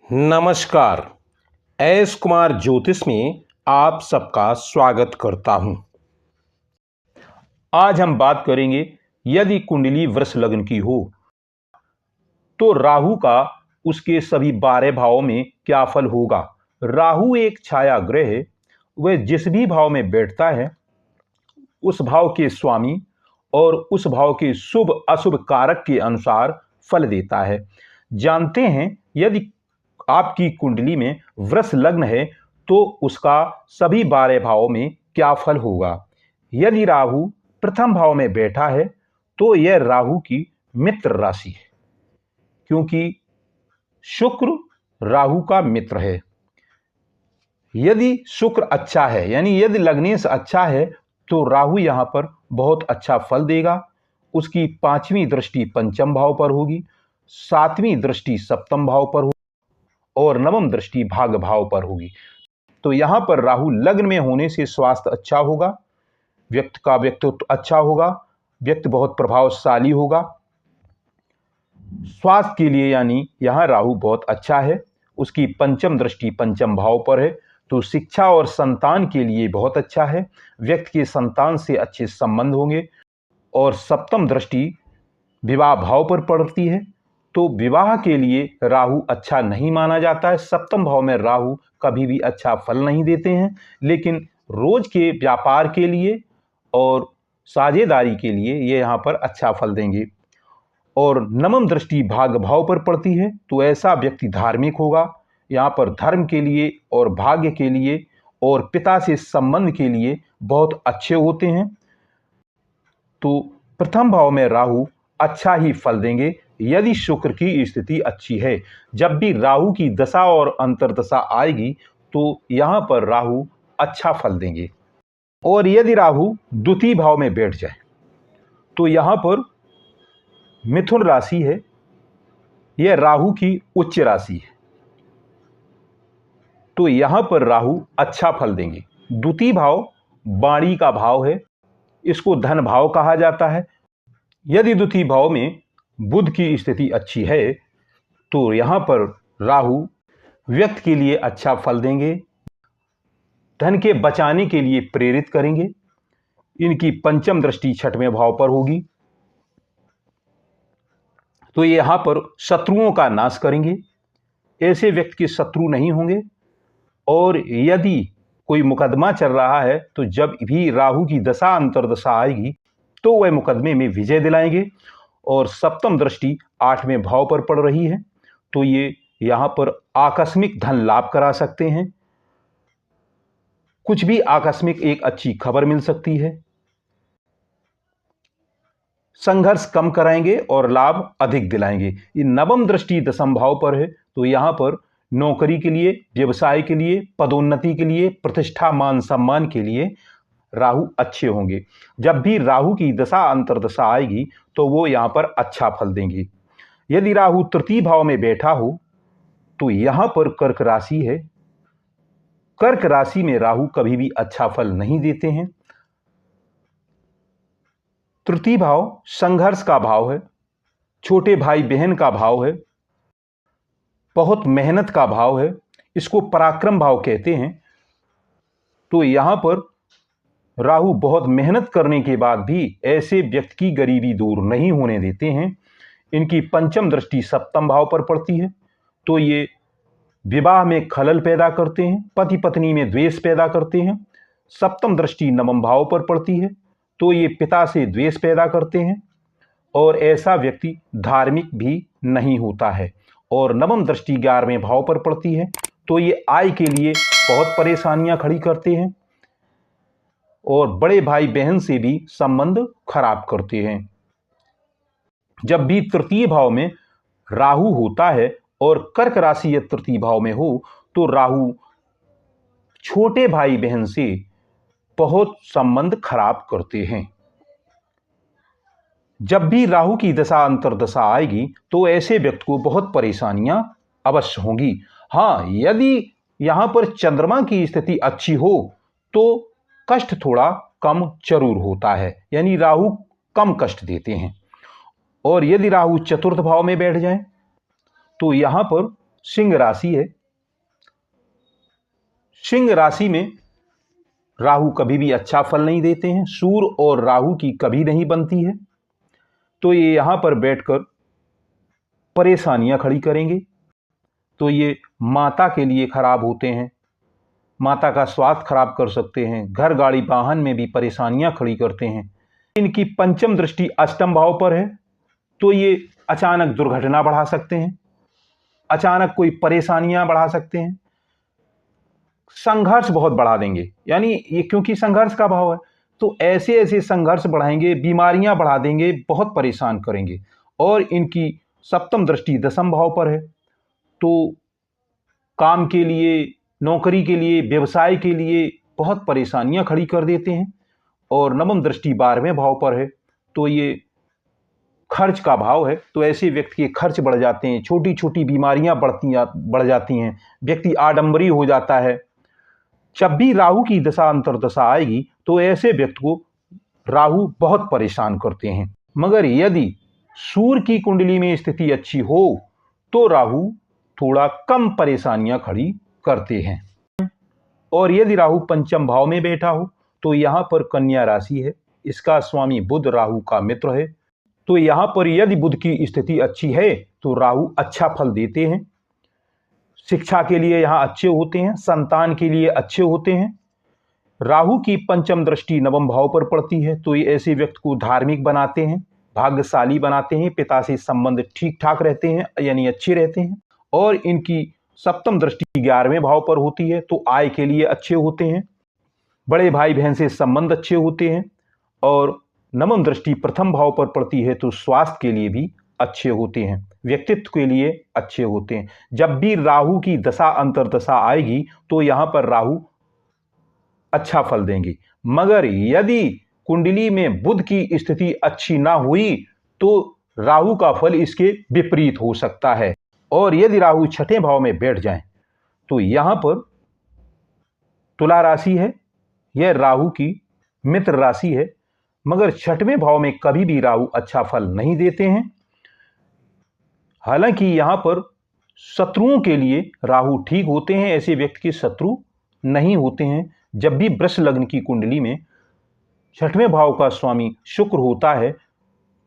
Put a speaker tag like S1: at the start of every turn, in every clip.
S1: नमस्कार। एस कुमार ज्योतिष में आप सबका स्वागत करता हूं। आज हम बात करेंगे यदि कुंडली वृष लग्न की हो तो राहु का उसके सभी 12 भावों में क्या फल होगा। राहु एक छाया ग्रह है, वह जिस भी भाव में बैठता है उस भाव के स्वामी और उस भाव के शुभ अशुभ कारक के अनुसार फल देता है। जानते हैं यदि आपकी कुंडली में वृष लग्न है तो उसका सभी 12 भावों में क्या फल होगा। यदि राहु प्रथम भाव में बैठा है तो यह राहु की मित्र राशि है, क्योंकि शुक्र राहु का मित्र है। यदि शुक्र अच्छा है यानी यदि लग्नेश अच्छा है तो राहु यहां पर बहुत अच्छा फल देगा। उसकी 5वीं दृष्टि पंचम भाव पर होगी, 7वीं दृष्टि सप्तम भाव पर होगी और 9वीं दृष्टि भाग भाव पर होगी। तो यहां पर राहु लग्न में होने से स्वास्थ्य अच्छा होगा, व्यक्ति का व्यक्तित्व अच्छा होगा, व्यक्ति बहुत प्रभावशाली होगा स्वास्थ्य के लिए, यानी यहां राहु बहुत अच्छा है। उसकी पंचम दृष्टि पंचम भाव पर है तो शिक्षा और संतान के लिए बहुत अच्छा है, व्यक्ति के संतान से अच्छे संबंध होंगे। और सप्तम दृष्टि विवाह भाव पर पड़ती है तो विवाह के लिए राहु अच्छा नहीं माना जाता है। सप्तम भाव में राहु कभी भी अच्छा फल नहीं देते हैं, लेकिन रोज के व्यापार के लिए और साझेदारी के लिए ये यहाँ पर अच्छा फल देंगे। और 9वीं दृष्टि भाग भाव पर पड़ती है तो ऐसा व्यक्ति धार्मिक होगा। यहाँ पर धर्म के लिए और भाग्य के लिए और पिता से संबंध के लिए बहुत अच्छे होते हैं। तो प्रथम भाव में राहु अच्छा ही फल देंगे यदि शुक्र की स्थिति अच्छी है। जब भी राहु की दशा और अंतर्दशा आएगी तो यहां पर राहु अच्छा फल देंगे। और यदि राहु द्वितीय भाव में बैठ जाए तो यहां पर मिथुन राशि है, यह राहु की उच्च राशि है तो यहां पर राहु अच्छा फल देंगे। द्वितीय भाव वाणी का भाव है, इसको धन भाव कहा जाता है। यदि द्वितीय भाव में बुध की स्थिति अच्छी है तो यहां पर राहु व्यक्ति के लिए अच्छा फल देंगे, धन के बचाने के लिए प्रेरित करेंगे। इनकी पंचम दृष्टि 6वें भाव पर होगी तो यहां पर शत्रुओं का नाश करेंगे, ऐसे व्यक्ति के शत्रु नहीं होंगे। और यदि कोई मुकदमा चल रहा है तो जब भी राहु की दशा अंतर्दशा आएगी तो वह मुकदमे में विजय दिलाएंगे। और सप्तम दृष्टि 8वें भाव पर पड़ रही है तो ये यहां पर आकस्मिक धन लाभ करा सकते हैं, कुछ भी आकस्मिक एक अच्छी खबर मिल सकती है, संघर्ष कम कराएंगे और लाभ अधिक दिलाएंगे। ये 9वीं दृष्टि 10वें भाव पर है तो यहां पर नौकरी के लिए, व्यवसाय के लिए, पदोन्नति के लिए, प्रतिष्ठा मान सम्मान के लिए राहु अच्छे होंगे। जब भी राहु की दशा अंतर्दशा आएगी तो वो यहां पर अच्छा फल देंगे। यदि राहु तृतीय भाव में बैठा हो तो यहां पर कर्क राशि है, कर्क राशि में राहु कभी भी अच्छा फल नहीं देते हैं। तृतीय भाव संघर्ष का भाव है, छोटे भाई बहन का भाव है, बहुत मेहनत का भाव है, इसको पराक्रम भाव कहते हैं। तो यहां पर राहु बहुत मेहनत करने के बाद भी ऐसे व्यक्ति की गरीबी दूर नहीं होने देते हैं। इनकी पंचम दृष्टि सप्तम भाव पर पड़ती है तो ये विवाह में खलल पैदा करते हैं, पति पत्नी में द्वेष पैदा करते हैं। सप्तम दृष्टि 9वें भाव पर पड़ती है तो ये पिता से द्वेष पैदा करते हैं और ऐसा व्यक्ति धार्मिक भी नहीं होता है। और 9वीं दृष्टि 11वें भाव पर पड़ती है तो ये आय के लिए बहुत परेशानियां खड़ी करते हैं और बड़े भाई बहन से भी संबंध खराब करते हैं। जब भी तृतीय भाव में राहु होता है और कर्क राशि या तृतीय भाव में हो तो राहु छोटे भाई बहन से बहुत संबंध खराब करते हैं। जब भी राहु की दशा अंतर्दशा आएगी तो ऐसे व्यक्ति को बहुत परेशानियां अवश्य होंगी। हाँ, यदि यहां पर चंद्रमा की स्थिति अच्छी हो तो कष्ट थोड़ा कम जरूर होता है, यानी राहु कम कष्ट देते हैं। और यदि राहु चतुर्थ भाव में बैठ जाए तो यहां पर सिंह राशि है। सिंह राशि में राहु कभी भी अच्छा फल नहीं देते हैं, सूर्य और राहु की कभी नहीं बनती है, तो ये यहां पर बैठकर परेशानियां खड़ी करेंगे। तो ये माता के लिए खराब होते हैं, माता का स्वास्थ्य खराब कर सकते हैं, घर गाड़ी वाहन में भी परेशानियां खड़ी करते हैं। इनकी पंचम दृष्टि अष्टम भाव पर है, तो ये अचानक दुर्घटना बढ़ा सकते हैं, अचानक कोई परेशानियां बढ़ा सकते हैं, संघर्ष बहुत बढ़ा देंगे। यानी ये क्योंकि संघर्ष का भाव है, तो ऐसे ऐसे संघर्ष बढ़ाएंगे, बीमारियां बढ़ा देंगे, बहुत परेशान करेंगे। और इनकी सप्तम दृष्टि दसम भाव पर है, तो काम के लिए, नौकरी के लिए, व्यवसाय के लिए बहुत परेशानियां खड़ी कर देते हैं। और नवम दृष्टि 12वें भाव पर है, तो ये खर्च का भाव है, तो ऐसे व्यक्ति के खर्च बढ़ जाते हैं, छोटी छोटी बीमारियां बढ़ जाती हैं, व्यक्ति आडंबरी हो जाता है। जब भी राहु की दशा अंतर्दशा आएगी तो ऐसे व्यक्ति को राहु बहुत परेशान करते हैं। मगर यदि सूर्य की कुंडली में स्थिति अच्छी हो तो राहु थोड़ा कम परेशानियां खड़ी करते हैं। और यदि राहु पंचम भाव में बैठा हो तो यहां पर कन्या राशि है, इसका स्वामी बुध राहु का मित्र है। तो यहां पर यदि बुध की स्थिति अच्छी है तो राहु अच्छा फल देते हैं, शिक्षा के लिए यहां अच्छे होते हैं, संतान के लिए अच्छे होते हैं। राहु की पंचम दृष्टि नवम भाव पर पड़ती है, तो ये ऐसे व्यक्ति को धार्मिक बनाते हैं, भाग्यशाली बनाते हैं, पिता से संबंध ठीक ठाक रहते हैं, यानी अच्छे रहते हैं। और इनकी सप्तम दृष्टि 11वें भाव पर होती है, तो आय के लिए अच्छे होते हैं, बड़े भाई बहन से संबंध अच्छे होते हैं। और नवम दृष्टि प्रथम भाव पर पड़ती है, तो स्वास्थ्य के लिए भी अच्छे होते हैं, व्यक्तित्व के लिए अच्छे होते हैं। जब भी राहु की दशा अंतर्दशा आएगी तो यहां पर राहु अच्छा फल देंगे। मगर यदि कुंडली में बुध की स्थिति अच्छी ना हुई तो राहु का फल इसके विपरीत हो सकता है। और यदि राहु छठे भाव में बैठ जाए तो यहां पर तुला राशि है, यह राहु की मित्र राशि है, मगर छठवें भाव में कभी भी राहु अच्छा फल नहीं देते हैं। हालांकि यहां पर शत्रुओं के लिए राहु ठीक होते हैं, ऐसे व्यक्ति के शत्रु नहीं होते हैं। जब भी वृष लग्न की कुंडली में छठवें भाव का स्वामी शुक्र होता है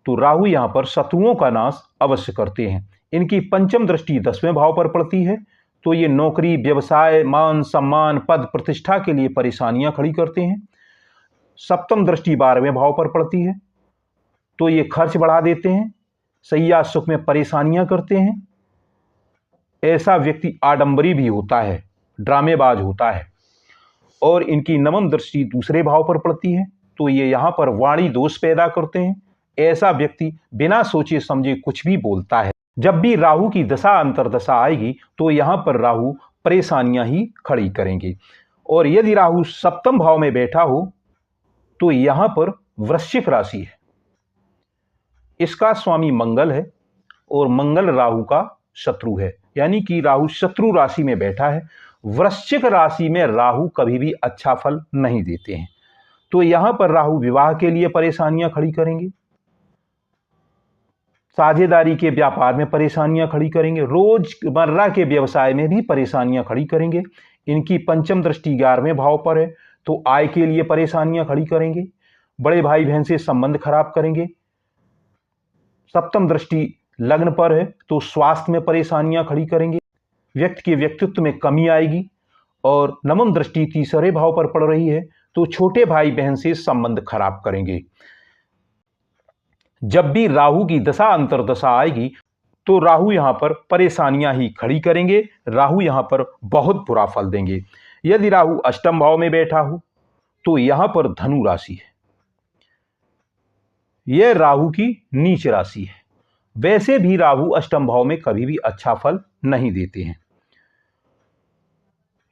S1: तो राहु यहां पर शत्रुओं का नाश अवश्य करते हैं। इनकी पंचम दृष्टि 10वें भाव पर पड़ती है, तो ये नौकरी, व्यवसाय, मान सम्मान, पद प्रतिष्ठा के लिए परेशानियां खड़ी करते हैं। सप्तम दृष्टि 12वें भाव पर पड़ती है, तो ये खर्च बढ़ा देते हैं, सैया सुख में परेशानियां करते हैं। ऐसा व्यक्ति आडंबरी भी होता है, ड्रामेबाज होता है। और इनकी नवम दृष्टि दूसरे भाव पर पड़ती है, तो ये यहां पर वाणी दोष पैदा करते हैं। ऐसा व्यक्ति बिना सोचे समझे कुछ भी बोलता है। जब भी राहु की दशा अंतर्दशा आएगी तो यहां पर राहु परेशानियां ही खड़ी करेंगे। और यदि राहु सप्तम भाव में बैठा हो तो यहां पर वृश्चिक राशि है, इसका स्वामी मंगल है और मंगल राहु का शत्रु है, यानी कि राहु शत्रु राशि में बैठा है। वृश्चिक राशि में राहु कभी भी अच्छा फल नहीं देते हैं, तो यहां पर राहु विवाह के लिए परेशानियां खड़ी करेंगे, साझेदारी के व्यापार में परेशानियां खड़ी करेंगे, रोजमर्रा के व्यवसाय में भी परेशानियां खड़ी करेंगे। इनकी पंचम दृष्टि 11वें भाव पर है, तो आय के लिए परेशानियां खड़ी करेंगे, बड़े भाई बहन से संबंध खराब करेंगे। सप्तम दृष्टि लग्न पर है, तो स्वास्थ्य में परेशानियां खड़ी करेंगे, व्यक्ति के व्यक्तित्व में कमी आएगी। और नवम दृष्टि तीसरे भाव पर पड़ रही है, तो छोटे भाई बहन से संबंध खराब करेंगे। जब भी राहु की दशा अंतर्दशा आएगी तो राहु यहां पर परेशानियां ही खड़ी करेंगे, राहु यहां पर बहुत बुरा फल देंगे। यदि राहु अष्टम भाव में बैठा हो तो यहां पर धनु राशि है, यह राहु की नीच राशि है। वैसे भी राहु अष्टम भाव में कभी भी अच्छा फल नहीं देते हैं।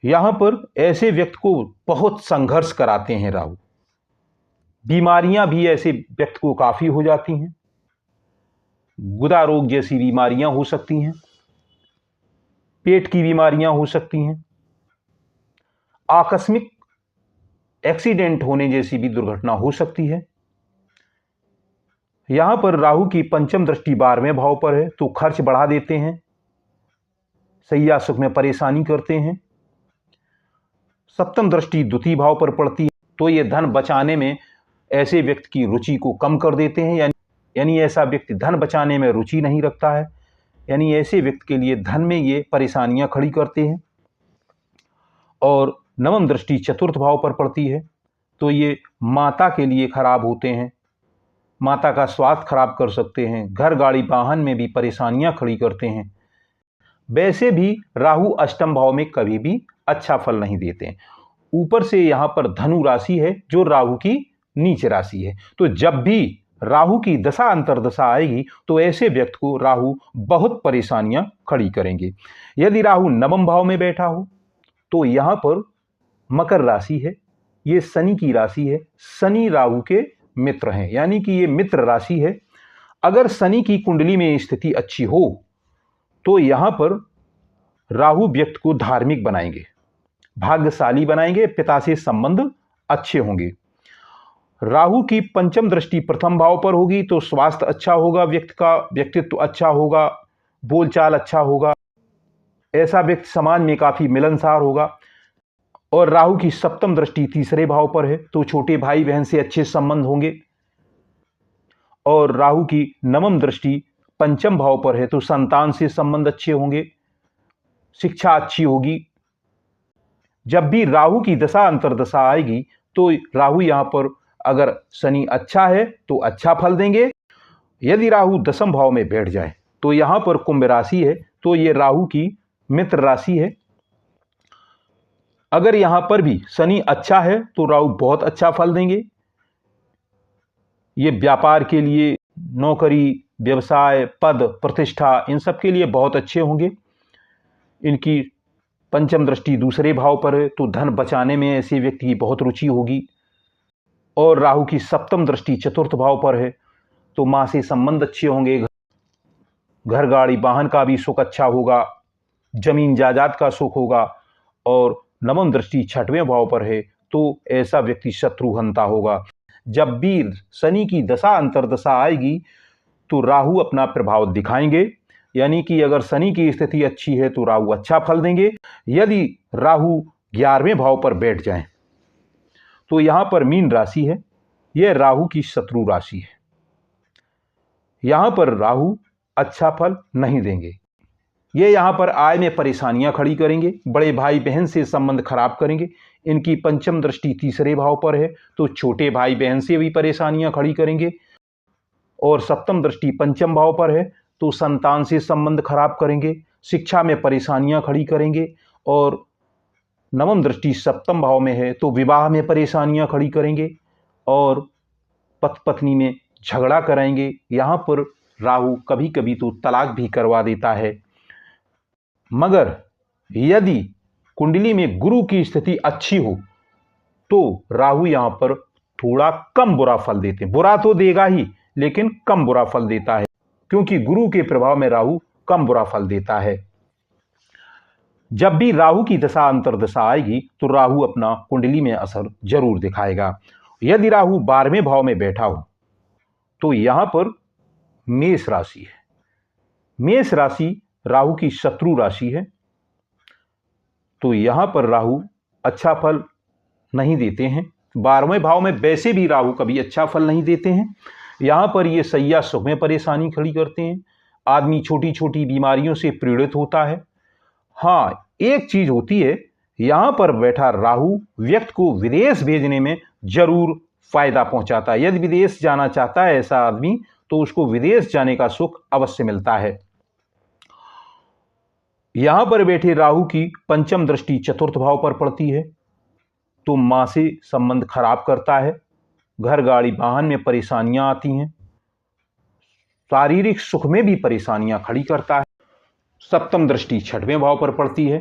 S1: यहां पर ऐसे व्यक्ति को बहुत संघर्ष कराते हैं राहु, बीमारियां भी ऐसे व्यक्ति को काफी हो जाती हैं, गुदा रोग जैसी बीमारियां हो सकती हैं, पेट की बीमारियां हो सकती हैं, आकस्मिक एक्सीडेंट होने जैसी भी दुर्घटना हो सकती है। यहां पर राहु की पंचम दृष्टि 12वें भाव पर है, तो खर्च बढ़ा देते हैं, सैया सुख में परेशानी करते हैं। सप्तम दृष्टि द्वितीय भाव पर पड़ती है तो ये धन बचाने में ऐसे व्यक्ति की रुचि को कम कर देते हैं, यानी ऐसा व्यक्ति धन बचाने में रुचि नहीं रखता है, यानी ऐसे व्यक्ति के लिए धन में ये परेशानियां खड़ी करते हैं। और नवम दृष्टि चतुर्थ भाव पर पड़ती है तो ये माता के लिए खराब होते हैं, माता का स्वास्थ्य खराब कर सकते हैं, घर गाड़ी वाहन में भी परेशानियां खड़ी करते हैं। वैसे भी राहु अष्टम भाव में कभी भी अच्छा फल नहीं देते हैं। ऊपर से यहाँ पर धनु राशि है जो राहु की नीच राशि है, तो जब भी राहु की दशा अंतर्दशा आएगी तो ऐसे व्यक्ति को राहु बहुत परेशानियां खड़ी करेंगे। यदि राहु नवम भाव में बैठा हो तो यहाँ पर मकर राशि है, ये शनि की राशि है, शनि राहु के मित्र हैं, यानी कि ये मित्र राशि है। अगर शनि की कुंडली में स्थिति अच्छी हो तो यहाँ पर राहु व्यक्ति को धार्मिक बनाएंगे, भाग्यशाली बनाएंगे, पिता से संबंध अच्छे होंगे। राहु की पंचम दृष्टि प्रथम भाव पर होगी तो स्वास्थ्य अच्छा होगा, व्यक्ति का व्यक्तित्व अच्छा होगा, बोलचाल अच्छा होगा, ऐसा व्यक्ति समाज में काफी मिलनसार होगा। और राहु की सप्तम दृष्टि तीसरे भाव पर है तो छोटे भाई बहन से अच्छे संबंध होंगे। और राहु की नवम दृष्टि पंचम भाव पर है तो संतान से संबंध अच्छे होंगे, शिक्षा अच्छी होगी। जब भी राहु की दशा अंतर्दशा आएगी तो राहु यहाँ पर अगर शनि अच्छा है तो अच्छा फल देंगे। यदि राहु दशम भाव में बैठ जाए तो यहाँ पर कुंभ राशि है तो ये राहु की मित्र राशि है। अगर यहाँ पर भी शनि अच्छा है तो राहु बहुत अच्छा फल देंगे। ये व्यापार के लिए, नौकरी, व्यवसाय, पद, प्रतिष्ठा, इन सब के लिए बहुत अच्छे होंगे। इनकी पंचम दृष्टि दूसरे भाव पर है तो धन बचाने में ऐसे व्यक्ति की बहुत रुचि होगी। और राहु की सप्तम दृष्टि चतुर्थ भाव पर है तो माँ से संबंध अच्छे होंगे, घर गाड़ी वाहन का भी सुख अच्छा होगा, जमीन जायदाद का सुख होगा। और नवम दृष्टि छठवें भाव पर है तो ऐसा व्यक्ति शत्रुहंता होगा। जब भी शनि की दशा अंतर्दशा आएगी तो राहु अपना प्रभाव दिखाएंगे, यानी कि अगर शनि की स्थिति अच्छी है तो राहु अच्छा फल देंगे। यदि राहु 11वें भाव पर बैठ जाएं तो यहां पर मीन राशि है, यह राहु की शत्रु राशि है। यहां पर राहु अच्छा फल नहीं देंगे, ये यहां पर आय में परेशानियां खड़ी करेंगे, बड़े भाई बहन से संबंध खराब करेंगे। इनकी पंचम दृष्टि तीसरे भाव पर है तो छोटे भाई बहन से भी परेशानियां खड़ी करेंगे। और सप्तम दृष्टि पंचम भाव पर है तो संतान से संबंध खराब करेंगे, शिक्षा में परेशानियां खड़ी करेंगे। और नवम दृष्टि सप्तम भाव में है तो विवाह में परेशानियां खड़ी करेंगे और पति पत्नी में झगड़ा कराएंगे। यहाँ पर राहु कभी कभी तो तलाक भी करवा देता है। मगर यदि कुंडली में गुरु की स्थिति अच्छी हो तो राहु यहाँ पर थोड़ा कम बुरा फल देते हैं। बुरा तो देगा ही लेकिन कम बुरा फल देता है, क्योंकि गुरु के प्रभाव में राहु कम बुरा फल देता है। जब भी राहु की दशा अंतर्दशा आएगी तो राहु अपना कुंडली में असर जरूर दिखाएगा। यदि राहु 12वें भाव में बैठा हो तो यहां पर मेष राशि है। मेष राशि राहु की शत्रु राशि है तो यहां पर राहु अच्छा फल नहीं देते हैं। 12वें भाव में वैसे भी राहु कभी अच्छा फल नहीं देते हैं। यहां पर ये सैया सुख में परेशानी खड़ी करते हैं, आदमी छोटी छोटी बीमारियों से पीड़ित होता है। हाँ, एक चीज होती है, यहां पर बैठा राहु व्यक्ति को विदेश भेजने में जरूर फायदा पहुंचाता है। यदि विदेश जाना चाहता है ऐसा आदमी तो उसको विदेश जाने का सुख अवश्य मिलता है। यहां पर बैठे राहु की पंचम दृष्टि चतुर्थ भाव पर पड़ती है तो मां से संबंध खराब करता है, घर गाड़ी वाहन में परेशानियां आती हैं, शारीरिक सुख में भी परेशानियां खड़ी करता है। सप्तम दृष्टि छठवें भाव पर पड़ती है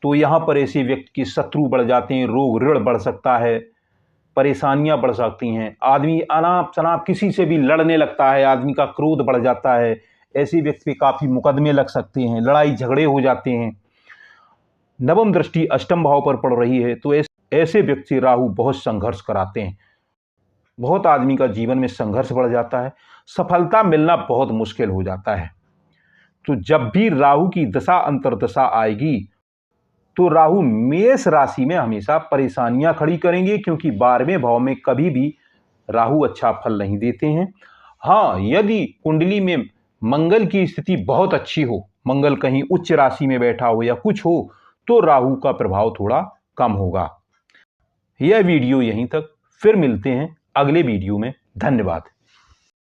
S1: तो यहां पर ऐसे व्यक्ति के शत्रु बढ़ जाते हैं, रोग ऋण बढ़ सकता है, परेशानियां बढ़ सकती हैं, आदमी अनाप शनाप किसी से भी लड़ने लगता है, आदमी का क्रोध बढ़ जाता है, ऐसे व्यक्ति पे काफी मुकदमे लग सकते हैं, लड़ाई झगड़े हो जाते हैं। नवम दृष्टि अष्टम भाव पर पड़ रही है तो ऐसे व्यक्ति राहु बहुत संघर्ष कराते हैं, बहुत आदमी का जीवन में संघर्ष बढ़ जाता है, सफलता मिलना बहुत मुश्किल हो जाता है। तो जब भी राहु की दशा अंतर्दशा आएगी तो राहु मेष राशि में हमेशा परेशानियां खड़ी करेंगे, क्योंकि 12वें भाव में कभी भी राहु अच्छा फल नहीं देते हैं। हाँ, यदि कुंडली में मंगल की स्थिति बहुत अच्छी हो, मंगल कहीं उच्च राशि में बैठा हो या कुछ हो, तो राहु का प्रभाव थोड़ा कम होगा। यह वीडियो यहीं तक, फिर मिलते हैं अगले वीडियो में। धन्यवाद।